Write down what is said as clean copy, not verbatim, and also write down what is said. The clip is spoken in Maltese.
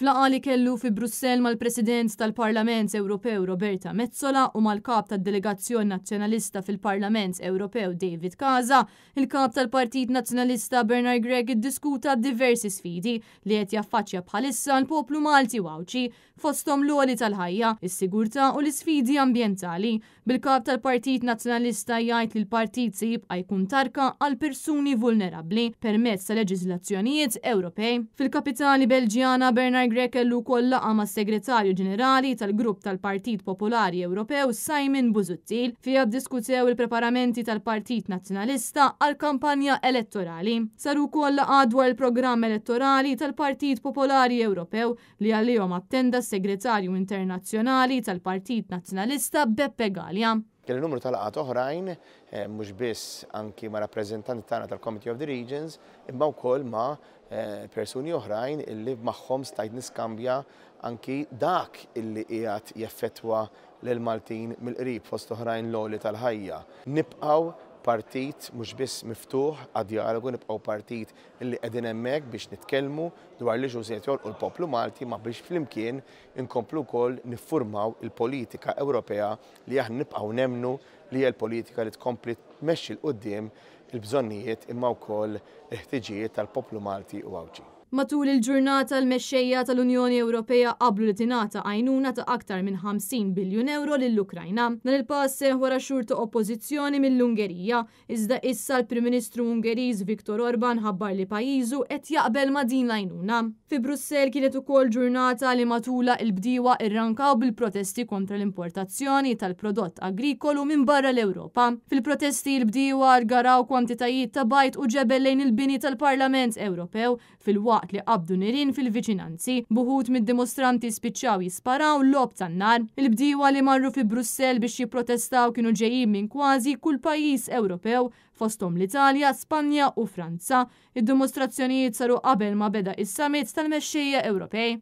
Flaqa li kellu fi Brussell mal-President tal-Parlament Ewropew Roberta Metsola u mal-kap tad-Delegazzjoni Nazzjonalista fil-Parlament Ewropew David Casa, il-kap tal-Partit Nazzjonalista Bernard Gregg iddiskuta diversi sfidi li qed jaffaċċja bħalissa l-poplu Malti u Awċi fosthom l-għoli tal-ħajja, is-sigurtà u l-isfidi ambjentali. Bil-kap tal-Partit Nazzjonalista jgħid li l-partit se jibqa' jkun tarka għal persuni vulnerabbli permezz ta' leġiżlazzjonijiet Ewropej. Fil-kapitali Belġjana Bernard Gregg kellu wkoll laqgħa mas-Segretarju Ġenerali tal-Grupp tal-Partit Popolari Ewropew Simon Busuttil fiha ddiskutew il-preparamenti tal-Partit Nazzjonalista għal kampanja elettorali. Saru wkoll laqgħa dwar il-programm elettorali tal-Partit Popolari Ewropew li għalihom attenda s-Segretarju Internazzjonali tal-Partit Nazzjonalista Beppe Gallia. Kelli numru tal-laqgħat oħrajn, mhux biss anki ma' rappreżentanti tagħna tal-Committee of the Regions, imma wkoll ma' persuni oħrajn illi magħhom stajt niskambja anki dak illi qiegħed jaffettwa lil Maltin mill-qrib fost oħrajn l-għoli tal-ħajja. Nibqgħu partit mhux biss miftuħ għad-dialogu, nibqgħu partit illi qegħdin hemmhekk biex nitkellmu dwar li se jolqu l-poplu Malti ma biex flimkien inkomplu wkoll niffurmaw il-politika Ewropea li aħna nibqgħu nemmnu li hija l-politika li tkompli tmexxi l qudiem il-bżonnijiet imma wkoll il-ħtiġijiet tal-poplu Malti u Awċi. Matul il-ġurnata l-mexxejja tal-Unjoni Ewropea qablu li tingħata għajnuna ta' aktar minn 50 biljun euro lill-Ukrajna. Dan il-pass seħħ wara xhur ta' oppożizzjoni mill-Ungerija, iżda issa l-Prim Ministru Ungeriż Viktor Orban ħabbar li pajjiżu qed jaqbel ma' din l-għajnuna. Fi Brussell kienet ukoll ġurnata li matula l-bdiewa rrankaw bil-protesti kontra l-importazzjoni tal-prodott agrikolu minn barra l-Ewropa. Fil-protesti l-bdiewa rgaraw kwantitajiet ta' bajt u ġebel lejn il-bini tal-Parlament Ewropew fil-waqt li qabdu nirien fil-viċinanzi. Buħud mid-dimostranti spiċċaw jisparaw l-lob tan-nar. Il-bdiewa li marru fi Brussell biex jipprotestaw kienu ġejjin minn kważi kull pajjiż Ewropew fosthom l-Italja, Spanja u Franza. Id-dimostrazzjonijiet saru qabel ma beda is-summit tal-mexxejja Ewropej.